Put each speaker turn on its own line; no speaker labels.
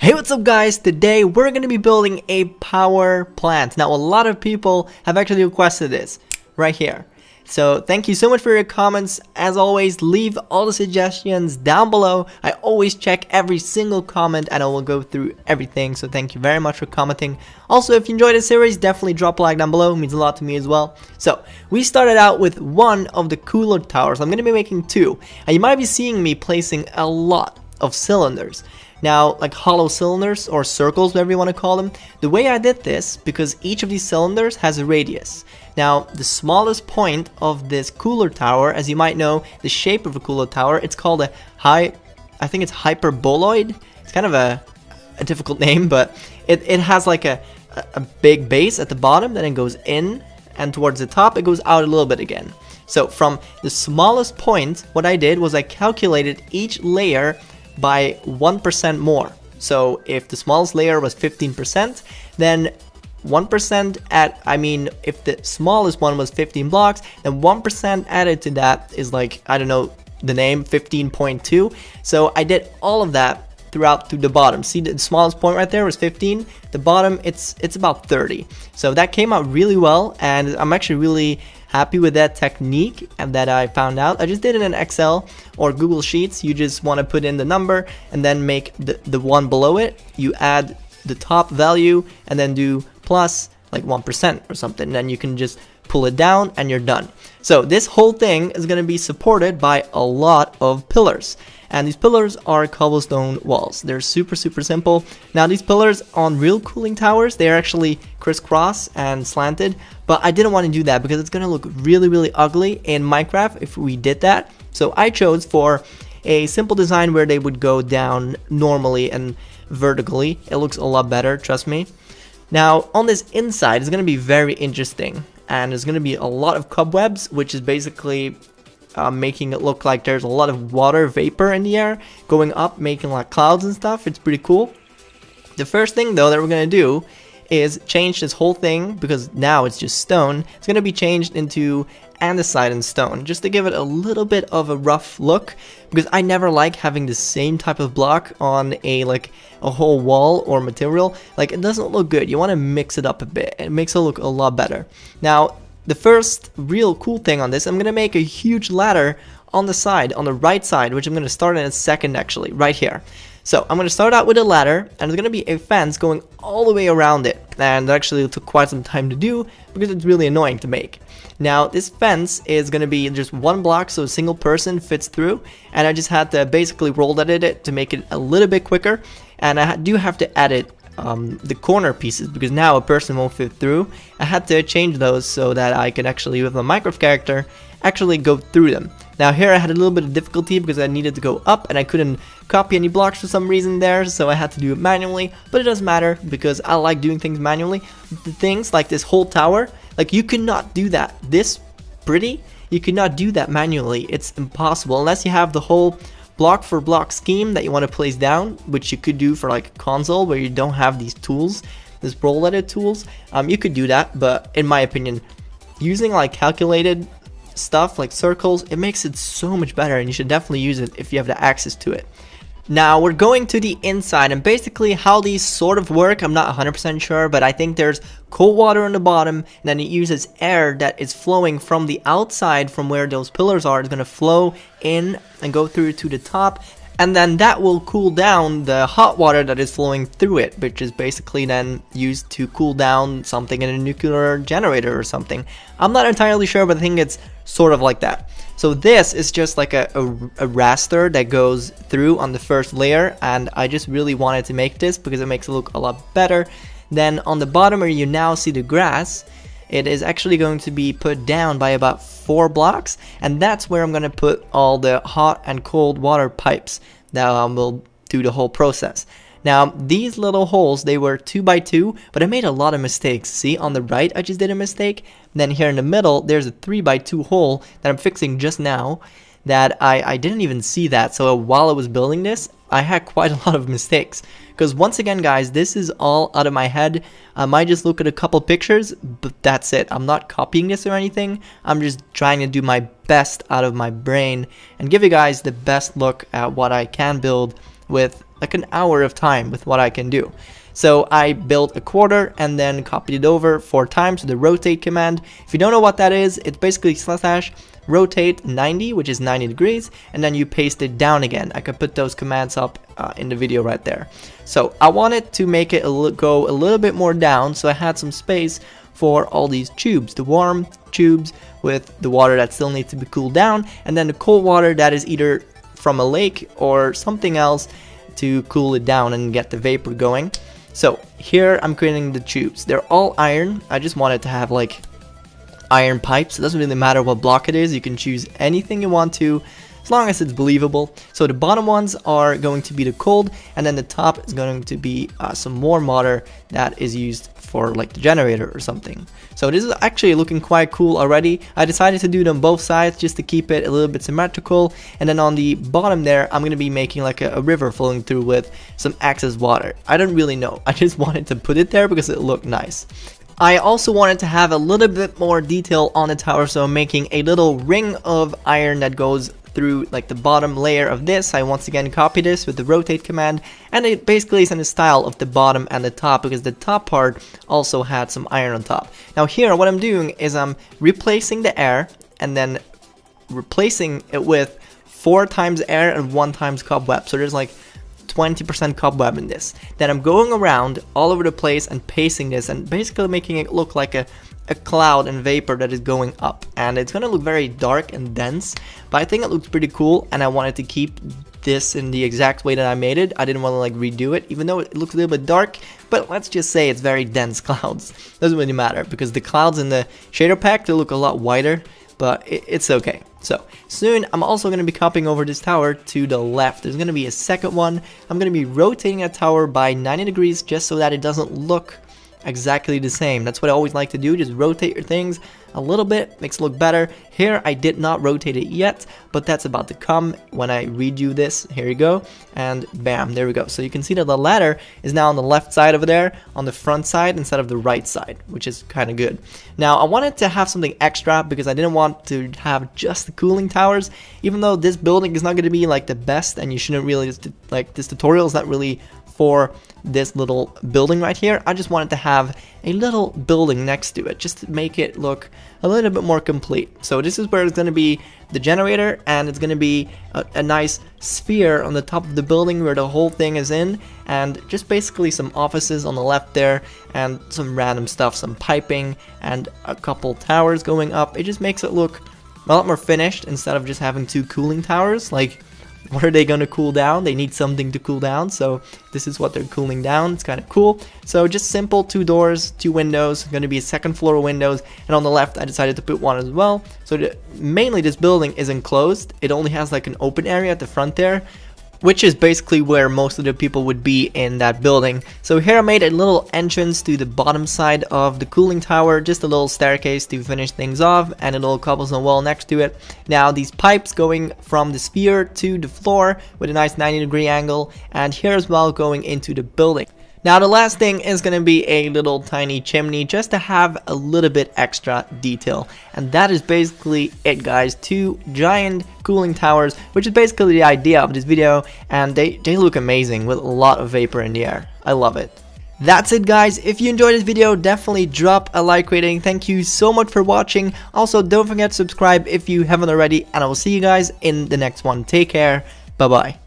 Hey, what's up guys? Today we're going to be building a power plant. Now a lot of people have actually requested this right here. So thank you so much for your comments. As always, leave all the suggestions down below. I always check every single comment and I will go through everything. So thank you very much for commenting. Also, if you enjoyed this series, definitely drop a like down below. It means a lot to me as well. So we started out with one of the cooler towers. I'm going to be making two. And you might be seeing me placing a lot of cylinders. Now, like hollow cylinders or circles, whatever you want to call them. The way I did this, because each of these cylinders has a radius. Now, the smallest point of this cooler tower, as you might know, the shape of a cooler tower, it's called a I think it's hyperboloid. It's kind of a difficult name, but it has like a big base at the bottom, then it goes in, and towards the top, it goes out a little bit again. So from the smallest point, what I did was I calculated each layer by 1% more. So if the smallest layer was 15%, then 1% if the smallest one was 15 blocks, then 1% added to that is like, I don't know the name, 15.2. So I did all of that throughout to the bottom. See, the smallest point right there was 15. The bottom, it's about 30. So that came out really well, and I'm actually really happy with that technique and that I found out. I just did it in Excel or Google Sheets. You just want to put in the number and then make the one below it. You add the top value and then do plus like 1% or something. And then you can just pull it down and you're done. So this whole thing is going to be supported by a lot of pillars. And these pillars are cobblestone walls. They're super simple. Now these pillars on real cooling towers, they're actually crisscross and slanted. But I didn't want to do that because it's going to look really ugly in Minecraft if we did that. So I chose for a simple design where they would go down normally and vertically. It looks a lot better, trust me. Now on this inside, it's going to be very interesting. And there's going to be a lot of cobwebs, which is basically making it look like there's a lot of water vapor in the air going up, making like clouds and stuff. It's pretty cool. The first thing though that we're going to do is change this whole thing, because now it's just stone. It's going to be changed into andesite and stone, just to give it a little bit of a rough look, because I never like having the same type of block on a whole wall or material. Like, it doesn't look good. You want to mix it up a bit. It makes it look a lot better. Now the first real cool thing on this, I'm going to make a huge ladder on the side, on the right side, which I'm going to start in a second actually, right here. So I'm going to start out with a ladder, and there's going to be a fence going all the way around it. And actually it took quite some time to do because it's really annoying to make. Now this fence is going to be just one block, so a single person fits through. And I just had to basically roll edit it to make it a little bit quicker. And I do have to edit the corner pieces, because now a person won't fit through. I had to change those so that I can actually, with a Minecraft character, actually go through them. Now here I had a little bit of difficulty because I needed to go up and I couldn't copy any blocks for some reason there, so I had to do it manually. But it doesn't matter because I like doing things manually. The things like this whole tower, like, you cannot do that this pretty. You cannot do that manually. It's impossible unless you have the whole block for block scheme that you want to place down, which you could do for like console where you don't have these tools, this roll edit tools. You could do that, but in my opinion, using like calculated stuff like circles, it makes it so much better, and you should definitely use it if you have the access to it. Now we're going to the inside, and basically how these sort of work, I'm not 100% sure, but I think there's cold water on the bottom, and then it uses air that is flowing from the outside from where those pillars are. It's going to flow in and go through to the top, and then that will cool down the hot water that is flowing through it, which is basically then used to cool down something in a nuclear generator or something. I'm not entirely sure, but I think it's sort of like that. So this is just like a raster that goes through on the first layer, and I just really wanted to make this because it makes it look a lot better. Then on the bottom where you now see the grass, it is actually going to be put down by about 4 blocks, and that's where I'm going to put all the hot and cold water pipes that will do the whole process. Now these little holes, they were 2 by 2, but I made a lot of mistakes. See, on the right I just did a mistake. Then here in the middle there's a 3 by 2 hole that I'm fixing just now that I didn't even see that. So while I was building this, I had quite a lot of mistakes. Because once again guys, this is all out of my head. I might just look at a couple pictures, but that's it. I'm not copying this or anything. I'm just trying to do my best out of my brain and give you guys the best look at what I can build with like an hour of time with what I can do. So I built a quarter and then copied it over 4 times with the rotate command. If you don't know what that is, it's basically / rotate 90, which is 90 degrees, and then you paste it down again. I could put those commands up in the video right there. So I wanted to make it go a little bit more down, so I had some space for all these tubes, the warm tubes with the water that still needs to be cooled down, and then the cold water that is either from a lake or something else to cool it down and get the vapor going. So here I'm creating the tubes. They're all iron. I just wanted to have like iron pipes. It doesn't really matter what block it is. You can choose anything you want to, as long as it's believable. So the bottom ones are going to be the cold, and then the top is going to be some warm water that is used for like the generator or something. So this is actually looking quite cool already. I decided to do it on both sides just to keep it a little bit symmetrical, and then on the bottom there I'm going to be making like a river flowing through with some excess water. I don't really know, I just wanted to put it there because it looked nice. I also wanted to have a little bit more detail on the tower, so I'm making a little ring of iron that goes through like the bottom layer of this. I once again copy this with the rotate command, and it basically is in the style of the bottom and the top, because the top part also had some iron on top. Now here what I'm doing is I'm replacing the air and then replacing it with 4 times air and 1 times cobweb, so there's like 20% cobweb in this. Then I'm going around all over the place and pasting this and basically making it look like a cloud and vapor that is going up, and it's gonna look very dark and dense, but I think it looks pretty cool, and I wanted to keep this in the exact way that I made it. I didn't want to like redo it, even though it looks a little bit dark, but let's just say it's very dense clouds. Doesn't really matter, because the clouds in the shader pack, they look a lot whiter, but it's okay. So soon I'm also going to be copying over this tower to the left. There's going to be a second one. I'm going to be rotating a tower by 90 degrees just so that it doesn't look exactly the same. That's what I always like to do, just rotate your things a little bit, makes it look better. Here I did not rotate it yet, but that's about to come when I redo this. Here you go, and bam, there we go. So you can see that the ladder is now on the left side over there, on the front side instead of the right side, which is kind of good. Now I wanted to have something extra because I didn't want to have just the cooling towers, even though this building is not going to be like the best, and you shouldn't really like, this tutorial is not really for this little building right here. I just wanted to have a little building next to it just to make it look a little bit more complete. So this is where it's going to be the generator, and it's going to be a nice sphere on the top of the building where the whole thing is in, and just basically some offices on the left there and some random stuff, some piping and a couple towers going up. It just makes it look a lot more finished instead of just having 2 cooling towers. Like, what are they going to cool down? They need something to cool down, so this is what they're cooling down. It's kind of cool. So just simple 2 doors, 2 windows, going to be a second floor windows, and on the left I decided to put 1 as well. So mainly this building is enclosed. It only has like an open area at the front there, which is basically where most of the people would be in that building. So here I made a little entrance to the bottom side of the cooling tower, just a little staircase to finish things off, and a little cobblestone wall next to it. Now these pipes going from the sphere to the floor with a nice 90-degree angle, and here as well going into the building. Now the last thing is going to be a little tiny chimney just to have a little bit extra detail. And that is basically it, guys. 2 giant cooling towers, which is basically the idea of this video, and they look amazing with a lot of vapor in the air. I love it. That's it, guys. If you enjoyed this video, definitely drop a like rating. Thank you so much for watching. Also, don't forget to subscribe if you haven't already, and I will see you guys in the next one. Take care. Bye bye.